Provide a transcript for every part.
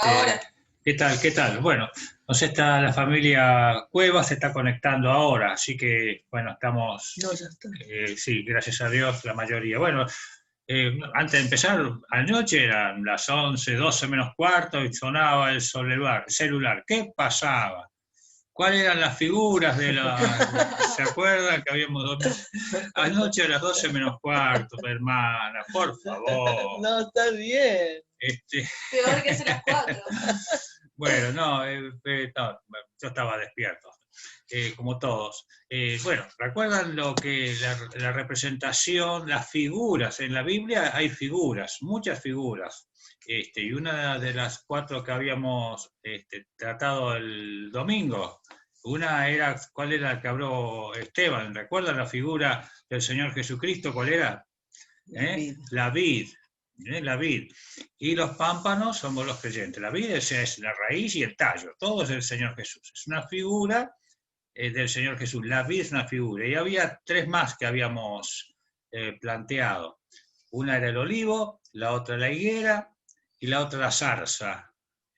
Ahora. ¿Qué tal? ¿Qué tal? Bueno, la familia Cuevas se está conectando ahora, así que, bueno, estamos, No, ya está. sí, gracias a Dios, la mayoría. Bueno, antes de empezar, anoche eran las 11, 12 menos cuarto y sonaba el celular. ¿Qué pasaba? ¿Cuáles eran las figuras de ¿Se acuerdan que habíamos dormido? Anoche a las 12 menos cuarto, hermana, por favor. No, está bien. Peor que hace las 4. Bueno, no, yo estaba despierto, como todos. Bueno, ¿recuerdan lo que la representación, las figuras? En la Biblia hay figuras, muchas figuras. Y una de las 4 que habíamos tratado el domingo, una era, ¿cuál era la que habló Esteban? ¿Recuerdan la figura del Señor Jesucristo? ¿Cuál era? La vid. La vid. Y los pámpanos somos los creyentes. La vid es la raíz y el tallo. Todo es el Señor Jesús. Es una figura del Señor Jesús. La vid es una figura. Y había 3 más que habíamos planteado. Una era el olivo, la otra la higuera y la otra la zarza.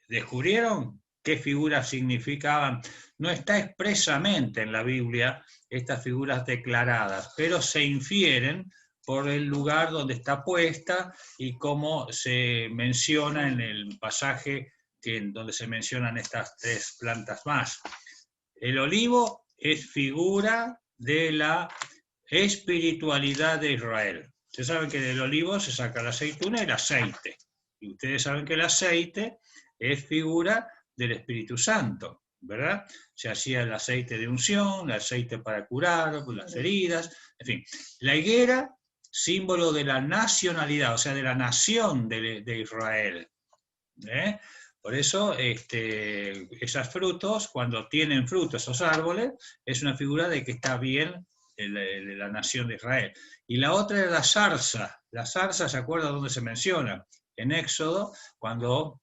¿Descubrieron qué figuras significaban? No está expresamente en la Biblia estas figuras declaradas, pero se infieren por el lugar donde está puesta y cómo se menciona en el pasaje donde se mencionan estas 3 plantas más. El olivo es figura de la espiritualidad de Israel. Ustedes saben que del olivo se saca la aceituna y el aceite. Y ustedes saben que el aceite es figura del Espíritu Santo, ¿verdad? Se hacía el aceite de unción, el aceite para curar las heridas, en fin. La higuera, símbolo de la nacionalidad, o sea, de la nación de Israel. Por eso, esos frutos, cuando tienen frutos esos árboles, es una figura de que está bien la nación de Israel. Y la otra es la zarza. La zarza, ¿se acuerda dónde se menciona? En Éxodo, cuando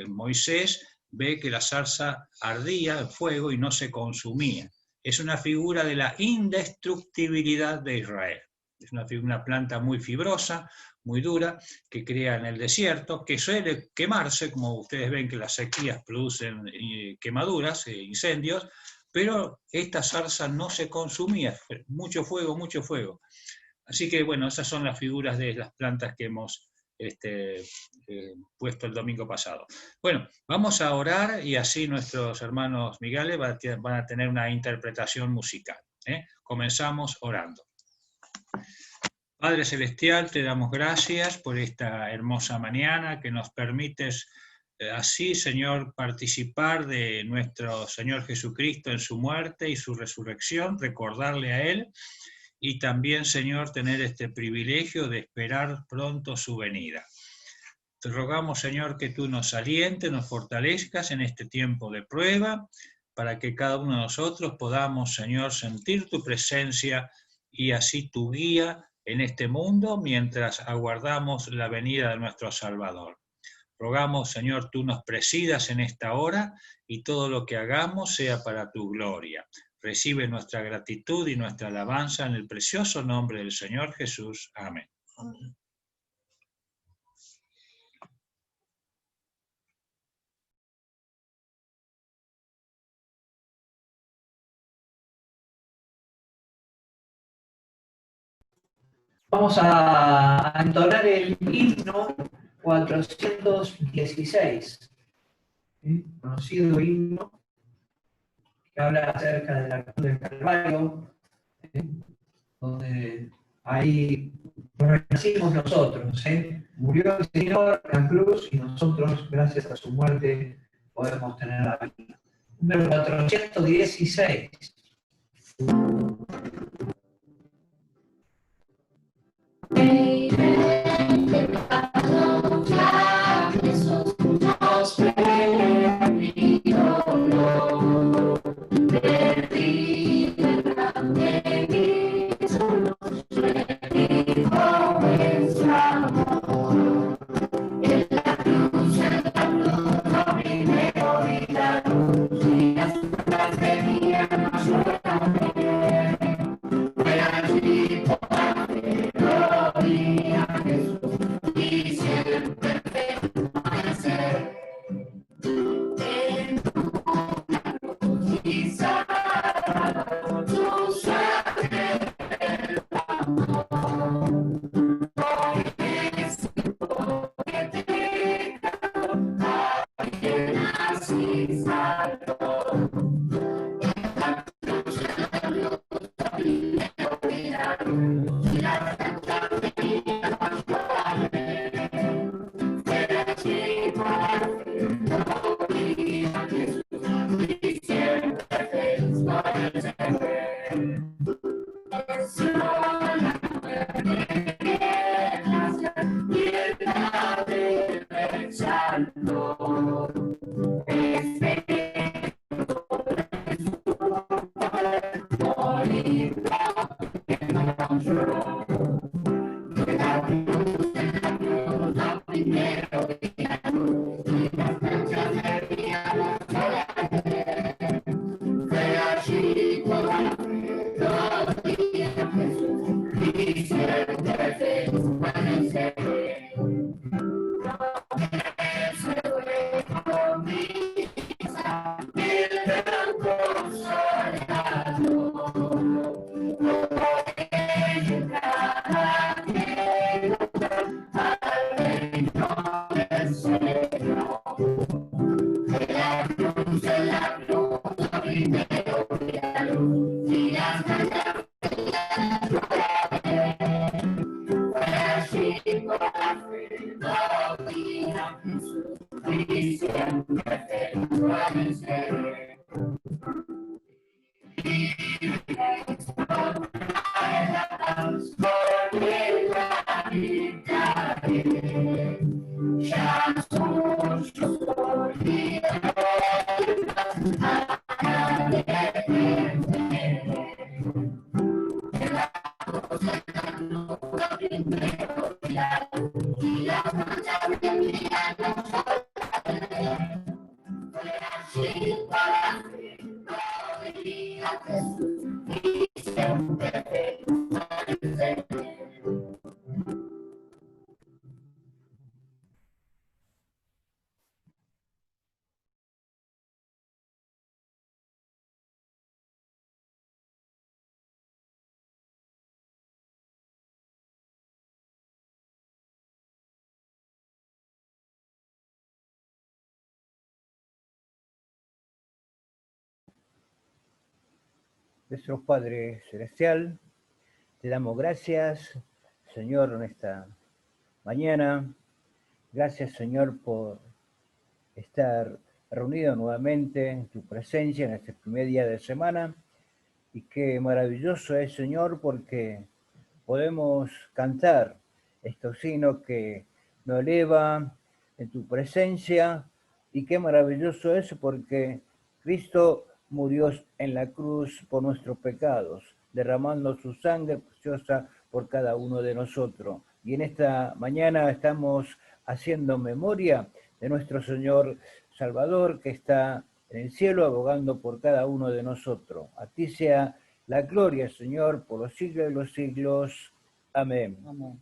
Moisés ve que la zarza ardía en fuego y no se consumía. Es una figura de la indestructibilidad de Israel. Es una planta muy fibrosa, muy dura, que crea en el desierto, que suele quemarse, como ustedes ven que las sequías producen quemaduras, incendios, pero esta zarza no se consumía, mucho fuego, mucho fuego. Así que bueno, esas son las figuras de las plantas que hemos puesto el domingo pasado. Bueno, vamos a orar y así nuestros hermanos migales van a tener una interpretación musical. Comenzamos orando. Padre Celestial, te damos gracias por esta hermosa mañana que nos permites así, Señor, participar de nuestro Señor Jesucristo en su muerte y su resurrección, recordarle a Él, y también, Señor, tener este privilegio de esperar pronto su venida. Te rogamos, Señor, que tú nos alientes, nos fortalezcas en este tiempo de prueba, para que cada uno de nosotros podamos, Señor, sentir tu presencia y así tu guía en este mundo mientras aguardamos la venida de nuestro Salvador. Rogamos, Señor, tú nos presidas en esta hora y todo lo que hagamos sea para tu gloria. Recibe nuestra gratitud y nuestra alabanza en el precioso nombre del Señor Jesús. Amén. Amén. Vamos a entonar el himno 416, conocido himno que habla acerca de la cruz del Calvario, donde ahí renacimos nosotros. Murió el Señor en la cruz y nosotros, gracias a su muerte, podemos tener la vida. Número 416. Gloria Nuestro Padre Celestial, te damos gracias, Señor, en esta mañana. Gracias, Señor, por estar reunido nuevamente en tu presencia en este primer día de semana. Y qué maravilloso es, Señor, porque podemos cantar estos signos que nos eleva en tu presencia. Y qué maravilloso es porque Cristo murió en la cruz por nuestros pecados, derramando su sangre preciosa por cada uno de nosotros. Y en esta mañana estamos haciendo memoria de nuestro Señor Salvador, que está en el cielo abogando por cada uno de nosotros. A ti sea la gloria, Señor, por los siglos de los siglos. Amén. Amén.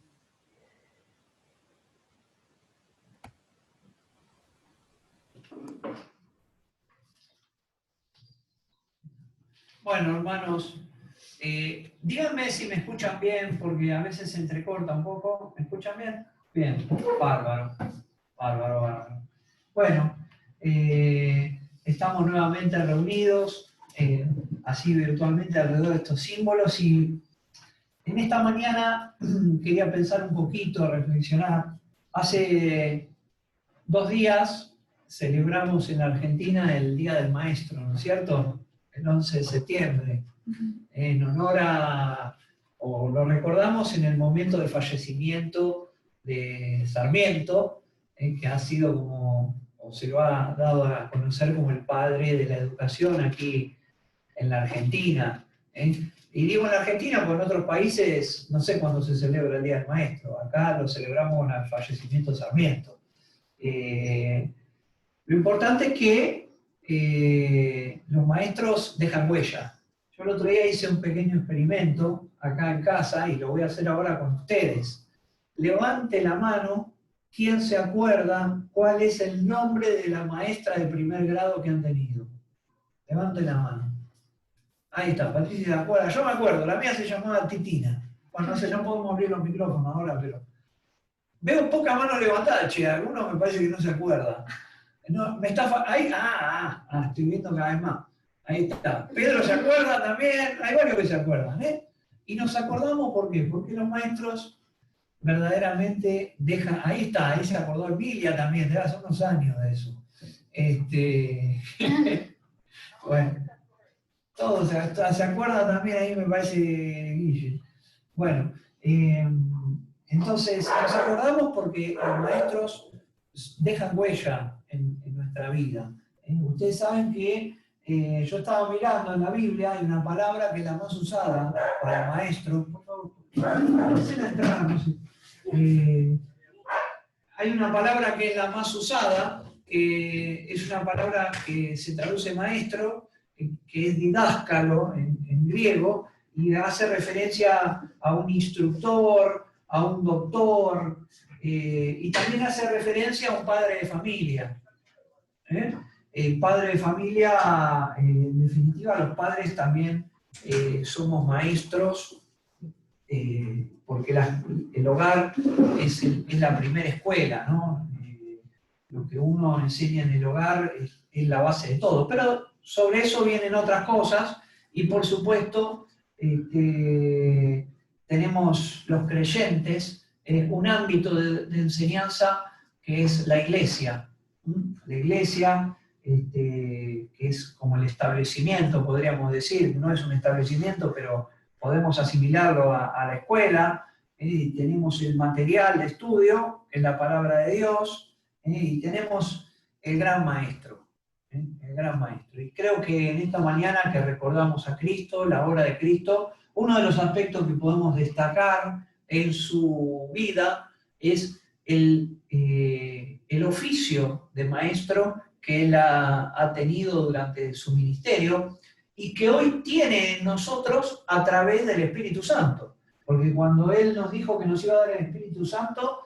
Bueno, hermanos, díganme si me escuchan bien, porque a veces se entrecorta un poco. ¿Me escuchan bien? Bien, bárbaro, bárbaro, bárbaro. Bueno, estamos nuevamente reunidos, así virtualmente alrededor de estos símbolos, y en esta mañana quería pensar un poquito, reflexionar. Hace 2 días celebramos en Argentina el Día del Maestro, ¿no es cierto? El 11 de septiembre, en honor a, o lo recordamos en el momento del fallecimiento de Sarmiento, que ha sido como, o se lo ha dado a conocer como el padre de la educación aquí en la Argentina. Y digo en la Argentina porque en otros países no sé cuándo se celebra el Día del Maestro. Acá lo celebramos con el fallecimiento de Sarmiento. Lo importante es que los maestros dejan huella. Yo el otro día hice un pequeño experimento acá en casa y lo voy a hacer ahora con ustedes. Levante la mano, ¿quién se acuerda cuál es el nombre de la maestra de primer grado que han tenido? Levante la mano. Ahí está, Patricia se acuerda. Yo me acuerdo, la mía se llamaba Titina. Bueno, no sé, no podemos abrir los micrófonos ahora, pero... Veo poca mano levantada, che, algunos me parece que no se acuerdan. No, me está ahí, estoy viendo cada vez más. Ahí está. Pedro se acuerda también, hay varios que se acuerdan, ¿eh? Y nos acordamos, ¿por qué? Porque los maestros verdaderamente dejan, ahí está, ahí se acordó Emilia también, de hace unos años de eso. Bueno, todos se acuerdan también, ahí me parece Guille. Bueno, entonces nos acordamos porque los maestros dejan huella en nuestra vida. Ustedes saben que yo estaba mirando en la Biblia, hay una palabra que es la más usada para maestro. Por favor, no sé. Hay una palabra que es la más usada, que es una palabra que se traduce maestro, que es didáscalo en griego, y hace referencia a un instructor, a un doctor, y también hace referencia a un padre de familia. El padre de familia, en definitiva, los padres también somos maestros, porque el hogar es la primera escuela, ¿no? Lo que uno enseña en el hogar es la base de todo, pero sobre eso vienen otras cosas, y por supuesto tenemos los creyentes un ámbito de enseñanza que es la iglesia. La iglesia, que es como el establecimiento, podríamos decir, no es un establecimiento, pero podemos asimilarlo a la escuela. Tenemos el material de estudio, que es la palabra de Dios, y tenemos el gran maestro, el gran maestro. Y creo que en esta mañana que recordamos a Cristo, la obra de Cristo, uno de los aspectos que podemos destacar en su vida es el oficio de maestro que él ha tenido durante su ministerio y que hoy tiene en nosotros a través del Espíritu Santo. Porque cuando él nos dijo que nos iba a dar el Espíritu Santo,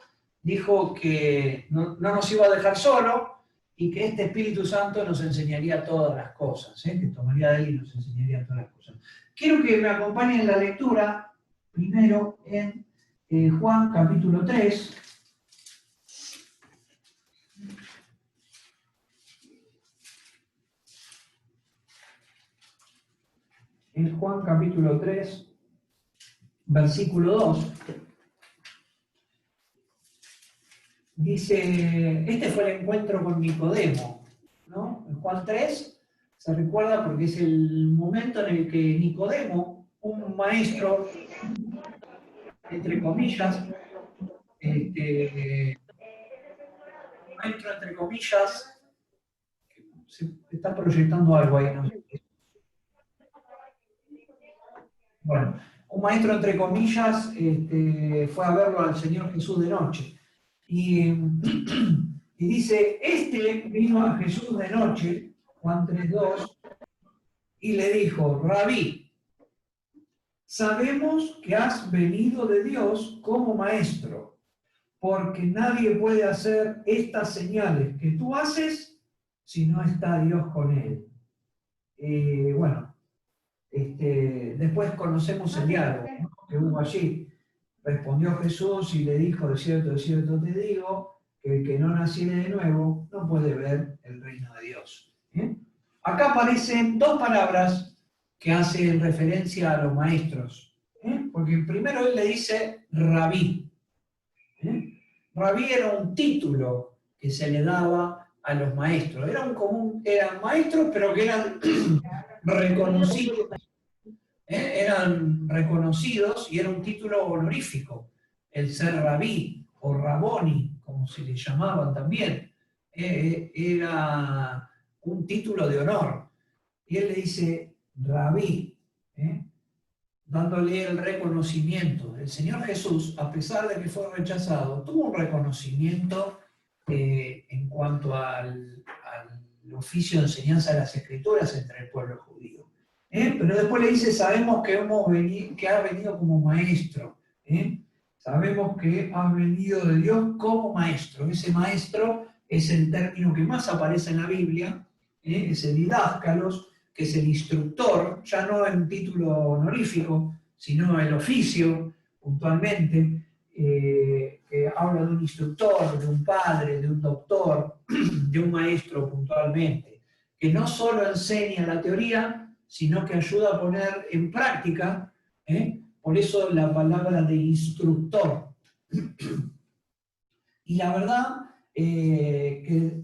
dijo que no nos iba a dejar solo y que este Espíritu Santo nos enseñaría todas las cosas, que tomaría de él y nos enseñaría todas las cosas. Quiero que me acompañen en la lectura, primero en Juan capítulo 3. En Juan capítulo 3, versículo 2, dice, este fue el encuentro con Nicodemo, ¿no? En Juan 3 se recuerda porque es el momento en el que Nicodemo, un maestro, entre comillas, maestro entre comillas, se está proyectando algo ahí, no sé. Bueno, un maestro entre comillas fue a verlo al Señor Jesús de noche. Y dice, vino a Jesús de noche, Juan 3:2, y le dijo, Rabí, sabemos que has venido de Dios como maestro, porque nadie puede hacer estas señales que tú haces si no está Dios con él. Bueno, después conocemos el diálogo, ¿no?, que hubo allí. Respondió Jesús y le dijo, de cierto te digo, que el que no naciere de nuevo no puede ver el reino de Dios. Acá aparecen dos palabras que hacen referencia a los maestros. Porque primero él le dice rabí. Rabí era un título que se le daba a los maestros. Eran maestros, pero que eran reconocidos. Eran reconocidos y era un título honorífico, el ser rabí o raboni, como se le llamaban también, era un título de honor. Y él le dice rabí, dándole el reconocimiento. El Señor Jesús, a pesar de que fue rechazado, tuvo un reconocimiento en cuanto al oficio de enseñanza de las Escrituras entre el pueblo judío. Pero después le dice, sabemos que ha venido como maestro. Sabemos que ha venido de Dios como maestro. Ese maestro es el término que más aparece en la Biblia, es el didáscalos, que es el instructor, ya no en título honorífico, sino el oficio, puntualmente. que habla de un instructor, de un padre, de un doctor, de un maestro puntualmente, que no solo enseña la teoría, sino que ayuda a poner en práctica, por eso la palabra de instructor. Y la verdad que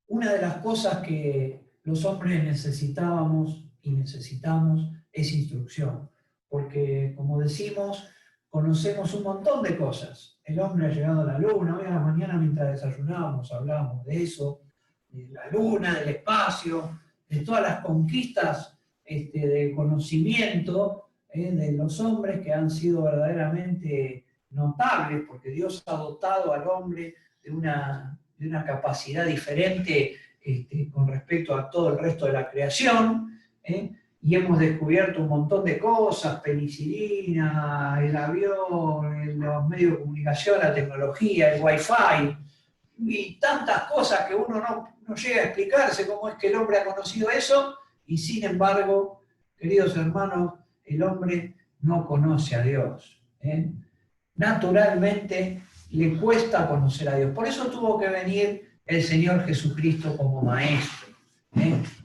una de las cosas que los hombres necesitábamos y necesitamos es instrucción, porque como decimos, conocemos un montón de cosas. El hombre ha llegado a la luna, hoy a la mañana mientras desayunábamos hablábamos de eso, de la luna, del espacio, de todas las conquistas de conocimiento de los hombres que han sido verdaderamente notables, porque Dios ha dotado al hombre de una capacidad diferente con respecto a todo el resto de la creación, y hemos descubierto un montón de cosas, penicilina, el avión, los medios de comunicación, la tecnología, el wifi, y tantas cosas que uno no llega a explicarse cómo es que el hombre ha conocido eso, y sin embargo, queridos hermanos, el hombre no conoce a Dios. Naturalmente le cuesta conocer a Dios. Por eso tuvo que venir el Señor Jesucristo como maestro.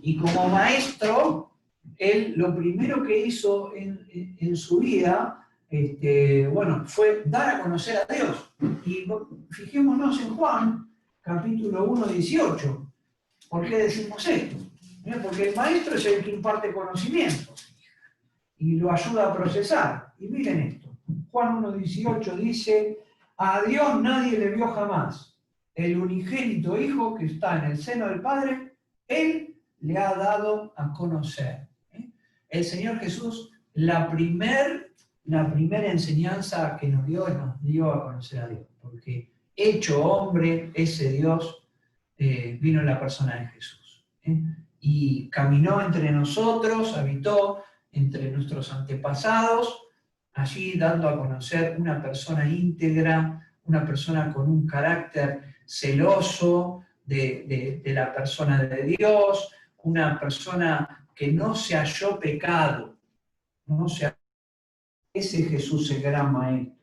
Y como maestro, él lo primero que hizo en su vida, fue dar a conocer a Dios. Y fijémonos en Juan, capítulo 1, 18. ¿Por qué decimos esto? Porque el maestro es el que imparte conocimiento y lo ayuda a procesar. Y miren esto. Juan 1, 18 dice: a Dios nadie le vio jamás. El unigénito Hijo que está en el seno del Padre, Él le ha dado a conocer. El Señor Jesús, la primera enseñanza que nos dio a conocer a Dios. Porque hecho hombre, ese Dios vino en la persona de Jesús. Y caminó entre nosotros, habitó entre nuestros antepasados, allí dando a conocer una persona íntegra, una persona con un carácter celoso de la persona de Dios, una persona que no se halló pecado, ese Jesús, el gran maestro.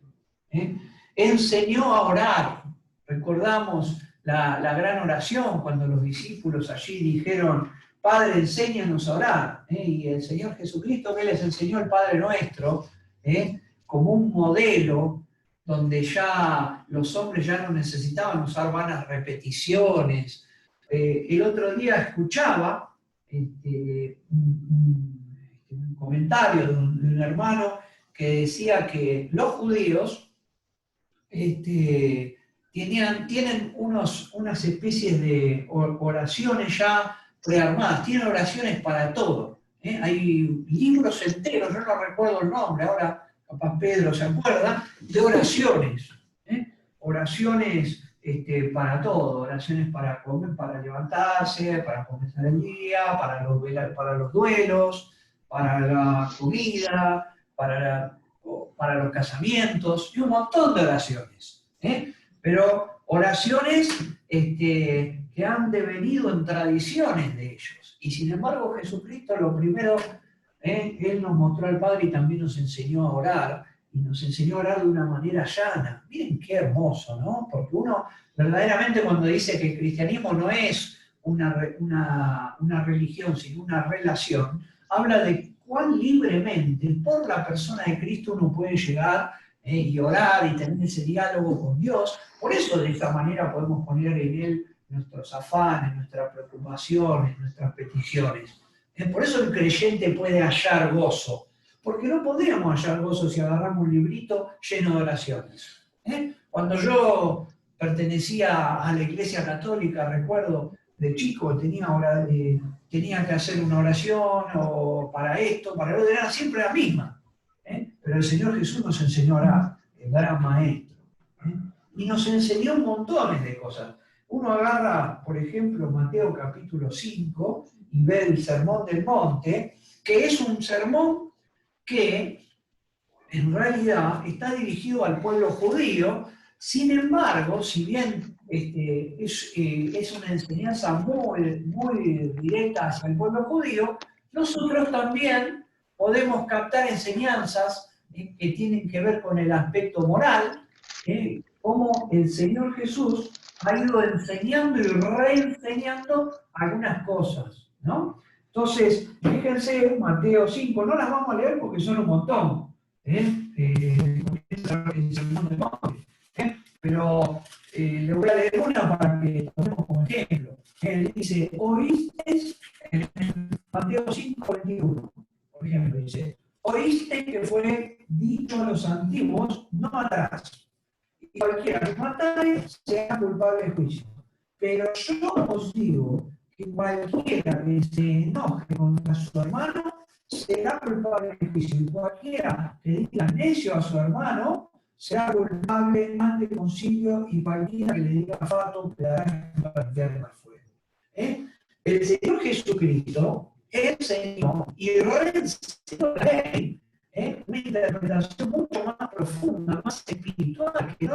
Enseñó a orar. Recordamos la gran oración cuando los discípulos allí dijeron: Padre, enséñanos a orar. Y el Señor Jesucristo, que les enseñó el Padre Nuestro, como un modelo donde ya los hombres ya no necesitaban usar vanas repeticiones. El otro día escuchaba un comentario de un hermano que decía que los judíos tienen unas especies de oraciones ya prearmadas, tienen oraciones para todo. Hay libros enteros, yo no recuerdo el nombre, ahora capaz Pedro se acuerda, de oraciones. Oraciones para todo, oraciones para comer, para levantarse, para comenzar el día, para los duelos, para la comida, para los casamientos, y un montón de oraciones. Pero oraciones que han devenido en tradiciones de ellos. Y sin embargo Jesucristo lo primero, Él nos mostró al Padre y también nos enseñó a orar, y nos enseñó a orar de una manera llana. Miren qué hermoso, ¿no? Porque uno verdaderamente cuando dice que el cristianismo no es una religión, sino una relación, habla de cuán libremente por la persona de Cristo uno puede llegar y orar y tener ese diálogo con Dios. Por eso de esta manera podemos poner en Él nuestros afanes, nuestras preocupaciones, nuestras peticiones. Por eso el creyente puede hallar gozo, porque no podríamos hallar gozo si agarramos un librito lleno de oraciones. Cuando yo pertenecía a la Iglesia Católica, recuerdo de chico, tenía que hacer una oración o para esto, para lo otro, era siempre la misma. Pero el Señor Jesús nos enseñó a orar, el gran maestro. Y nos enseñó montones de cosas. Uno agarra, por ejemplo, Mateo capítulo 5 y ve el Sermón del Monte, que es un sermón que en realidad está dirigido al pueblo judío. Sin embargo, si bien es una enseñanza muy directa hacia el pueblo judío, nosotros también podemos captar enseñanzas que tienen que ver con el aspecto moral, cómo el Señor Jesús ha ido enseñando y reenseñando algunas cosas, ¿no? Entonces, fíjense, Mateo 5, no las vamos a leer porque son un montón, el Sermón del Monte, pero le voy a leer una para que tomemos como ejemplo. Él dice, oíste, en Mateo 5, 21, por ejemplo, dice, oíste que fue dicho a los antiguos, no matarás, y cualquiera que matare sea culpable de juicio. Pero yo os digo que cualquiera que se enoje contra su hermano será culpable de juicio. Y cualquiera que diga necio a su hermano será culpable ante el concilio, y cualquiera que le diga fato quedará en la infierno al fuego. El Señor Jesucristo enseñó y reenseñó la ley. Una interpretación mucho más profunda, más espiritual, que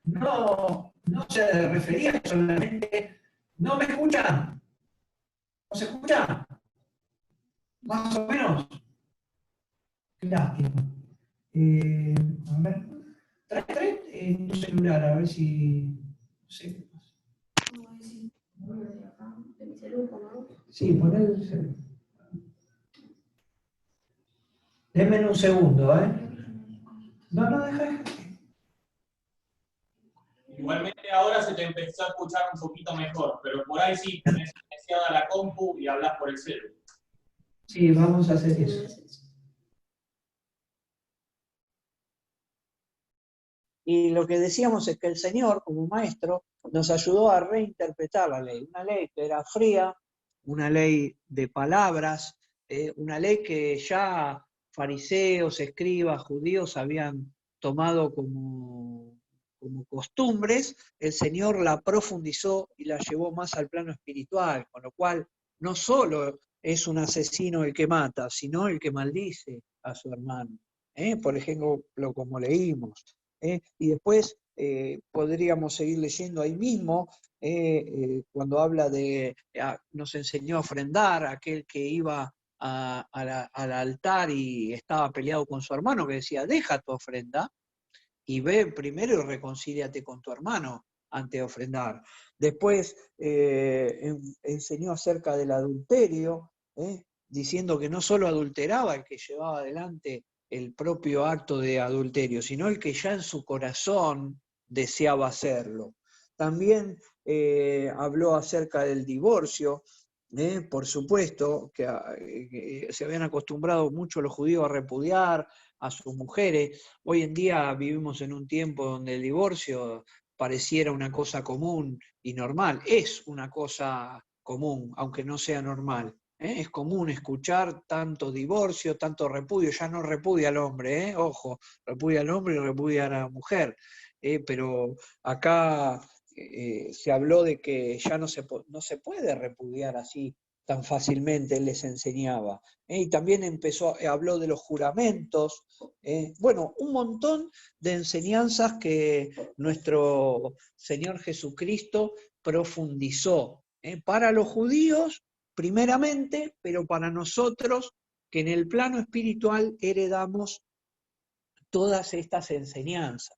no se refería solamente, ¿no me escuchan? ¿No se escucha? Más o menos. Qué lástima. A ver, trae tu celular, a ver si... No sé qué pasa. Sí, poné el celular. Denme un segundo, No, deja. Igualmente ahora se te empezó a escuchar un poquito mejor, pero por ahí sí tenés iniciada la compu y hablas por el celular. Sí, vamos a hacer eso. Y lo que decíamos es que el Señor, como maestro, nos ayudó a reinterpretar la ley. Una ley que era fría, una ley de palabras, una ley que ya fariseos, escribas, judíos habían tomado como costumbres. El Señor la profundizó y la llevó más al plano espiritual, con lo cual no solo es un asesino el que mata, sino el que maldice a su hermano. Por ejemplo, como leímos. Y después podríamos seguir leyendo ahí mismo, cuando habla de, nos enseñó a ofrendar, aquel que iba al altar y estaba peleado con su hermano, que decía, deja tu ofrenda y ve primero y reconcíliate con tu hermano antes de ofrendar. Después enseñó acerca del adulterio, diciendo que no solo adulteraba el que llevaba adelante el propio acto de adulterio, sino el que ya en su corazón deseaba hacerlo. También habló acerca del divorcio. Por supuesto que se habían acostumbrado mucho los judíos a repudiar a sus mujeres. Hoy en día vivimos en un tiempo donde el divorcio pareciera una cosa común y normal. Es una cosa común, aunque no sea normal. Es común escuchar tanto divorcio, tanto repudio. Ya no repudia al hombre, ojo, repudia al hombre y repudia a la mujer. Pero acá se habló de que ya no se puede repudiar así tan fácilmente, él les enseñaba. Y también habló de los juramentos. Bueno, un montón de enseñanzas que nuestro Señor Jesucristo profundizó. Para los judíos, primeramente, pero para nosotros, que en el plano espiritual heredamos todas estas enseñanzas.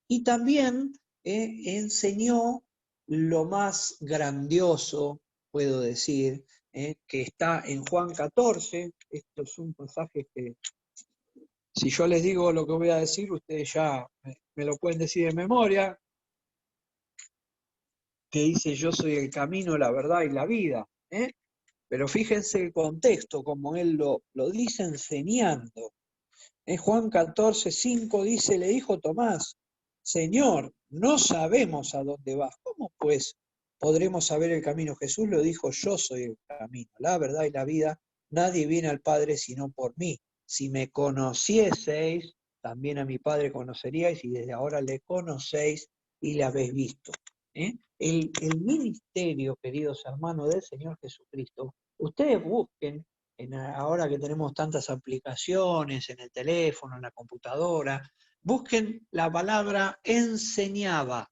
Y también enseñó lo más grandioso, puedo decir, que está en Juan 14. Esto es un pasaje que, si yo les digo lo que voy a decir, ustedes ya me lo pueden decir de memoria, que dice, yo soy el camino, la verdad y la vida. Pero fíjense el contexto, como él lo dice enseñando. En Juan 14, 5 dice, le dijo Tomás, Señor, no sabemos a dónde vas. ¿Cómo pues podremos saber el camino? Jesús lo dijo, yo soy el camino, la verdad y la vida. Nadie viene al Padre sino por mí. Si me conocieseis, también a mi Padre conoceríais, y desde ahora le conocéis y le habéis visto. El ministerio, queridos hermanos, del Señor Jesucristo, ustedes busquen, ahora que tenemos tantas aplicaciones en el teléfono, en la computadora, busquen la palabra enseñaba.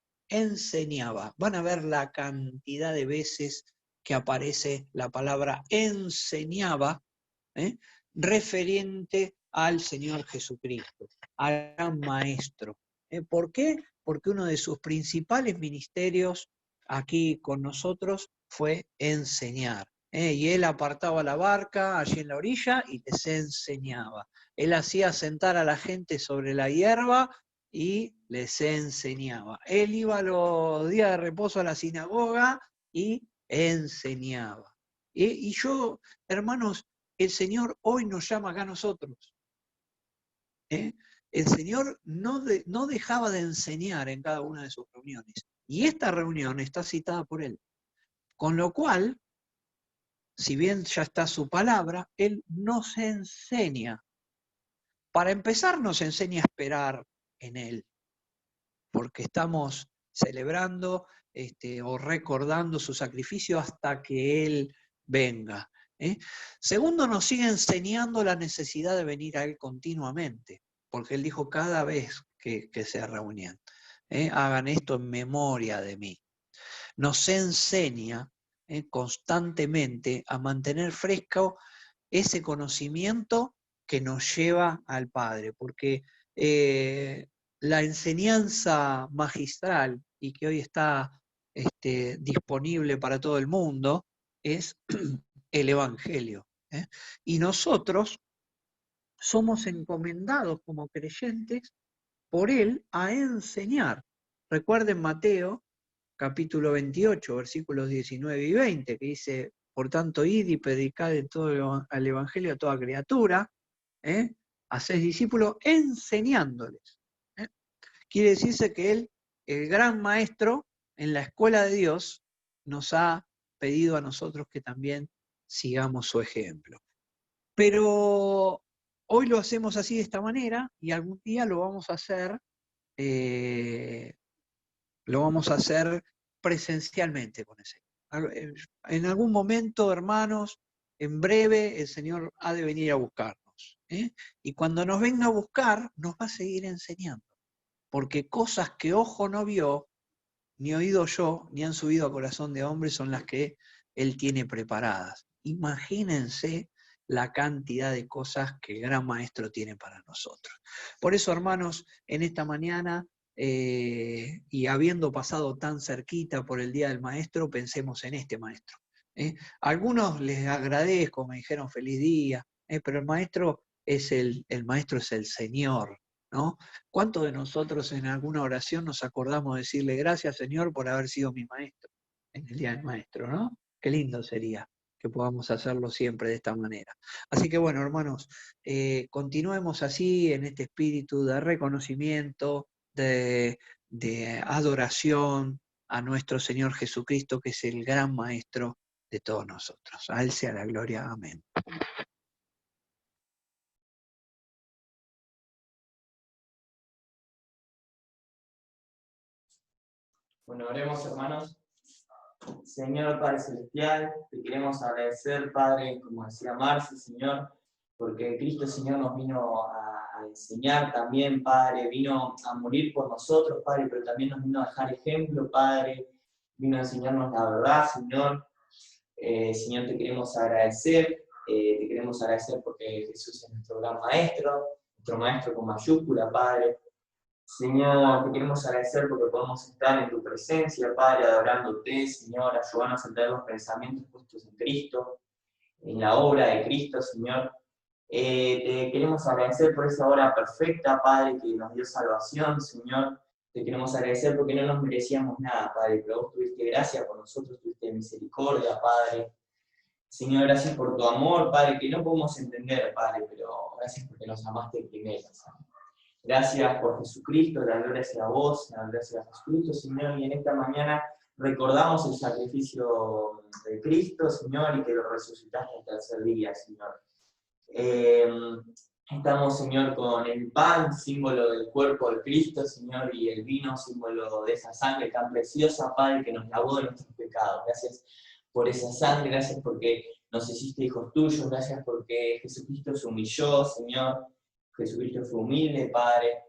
Van a ver la cantidad de veces que aparece la palabra enseñaba, referente al Señor Jesucristo, al gran maestro. ¿Por qué? porque uno de sus principales ministerios aquí con nosotros fue enseñar. Y él apartaba la barca allí en la orilla y les enseñaba. Él hacía sentar a la gente sobre la hierba y les enseñaba. Él iba los días de reposo a la sinagoga y enseñaba. Y yo, hermanos, el Señor hoy nos llama acá a nosotros. El Señor no dejaba de enseñar en cada una de sus reuniones. Y esta reunión está citada por Él. Con lo cual, si bien ya está su palabra, Él nos enseña. Para empezar, nos enseña a esperar en Él, porque estamos celebrando o recordando su sacrificio hasta que Él venga. Segundo, nos sigue enseñando la necesidad de venir a Él continuamente, porque Él dijo cada vez que se reunían, hagan esto en memoria de mí. Nos enseña constantemente a mantener fresco ese conocimiento que nos lleva al Padre, porque la enseñanza magistral y que hoy está disponible para todo el mundo es el Evangelio. Y nosotros somos encomendados como creyentes por Él a enseñar. Recuerden Mateo, capítulo 28, versículos 19 y 20, que dice, por tanto, id y predicad en todo el Evangelio a toda criatura, haced discípulos enseñándoles. Quiere decirse que Él, el gran maestro, en la escuela de Dios, nos ha pedido a nosotros que también sigamos su ejemplo. Pero hoy lo hacemos así de esta manera y algún día lo vamos a hacer presencialmente con el Señor. En algún momento, hermanos, en breve el Señor ha de venir a buscarnos. Y cuando nos venga a buscar, nos va a seguir enseñando. Porque cosas que ojo no vio, ni oído yo, ni han subido a corazón de hombre, son las que Él tiene preparadas. Imagínense la cantidad de cosas que el gran maestro tiene para nosotros. Por eso, hermanos, en esta mañana, y habiendo pasado tan cerquita por el Día del Maestro, pensemos en este maestro. A algunos les agradezco, me dijeron feliz día, pero el maestro es el maestro es el Señor, ¿no? ¿Cuántos de nosotros en alguna oración nos acordamos de decirle gracias, Señor, por haber sido mi maestro en el Día del Maestro, ¿no? Qué lindo sería que podamos hacerlo siempre de esta manera. Así que bueno, hermanos, continuemos así en este espíritu de reconocimiento, de adoración a nuestro Señor Jesucristo, que es el gran Maestro de todos nosotros. A Él sea la gloria. Amén. Bueno, oremos, hermanos. Señor Padre Celestial, te queremos agradecer, Padre, como decía Marce, Señor, porque Cristo, Señor, nos vino a enseñar también, Padre, vino a morir por nosotros, Padre, pero también nos vino a dejar ejemplo, Padre, vino a enseñarnos la verdad, Señor. Señor, te queremos agradecer porque Jesús es nuestro gran maestro, nuestro maestro con mayúscula, Padre. Señor, te queremos agradecer porque podemos estar en tu presencia, Padre, adorándote, Señor, ayúdanos a entender los pensamientos puestos en Cristo, en la obra de Cristo, Señor. Te queremos agradecer por esa obra perfecta, Padre, que nos dio salvación, Señor. Te queremos agradecer porque no nos merecíamos nada, Padre, pero vos tuviste gracia por nosotros, tuviste misericordia, Padre. Señor, gracias por tu amor, Padre, que no podemos entender, Padre, pero gracias porque nos amaste primero, Señor. Gracias por Jesucristo, la gloria sea a vos, la gloria sea a Jesucristo, Señor, y en esta mañana recordamos el sacrificio de Cristo, Señor, y que lo resucitaste al tercer día, Señor. Estamos, Señor, con el pan, símbolo del cuerpo de Cristo, Señor, y el vino, símbolo de esa sangre tan preciosa, Padre, que nos lavó de nuestros pecados. Gracias por esa sangre, gracias porque nos hiciste hijos tuyos, gracias porque Jesucristo se humilló, Señor. Jesucristo fue humilde, Padre,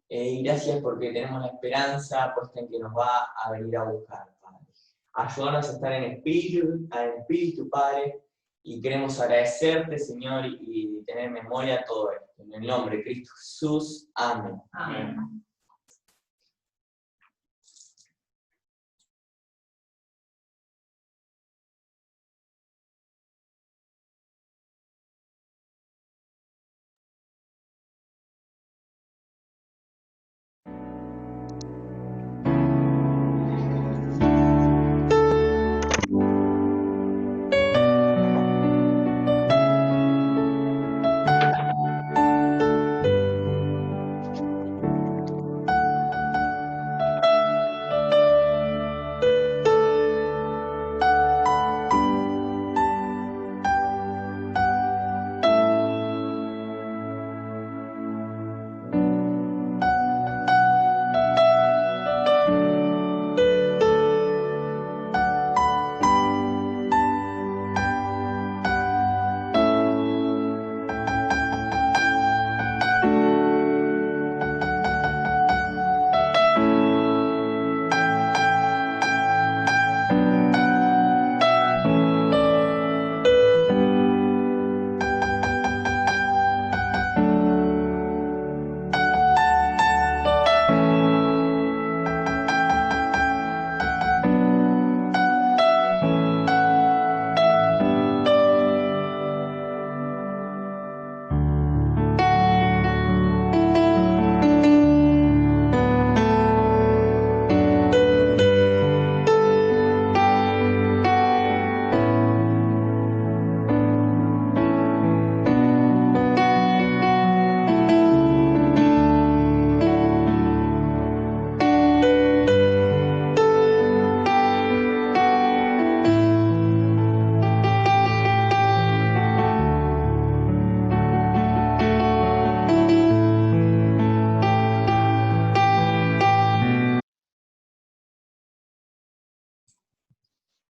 y gracias porque tenemos la esperanza puesta en que nos va a venir a buscar, Padre. Ayúdanos a estar en espíritu, Padre, y queremos agradecerte, Señor, y tener en memoria todo esto. En el nombre de Cristo Jesús. Amén. Amén.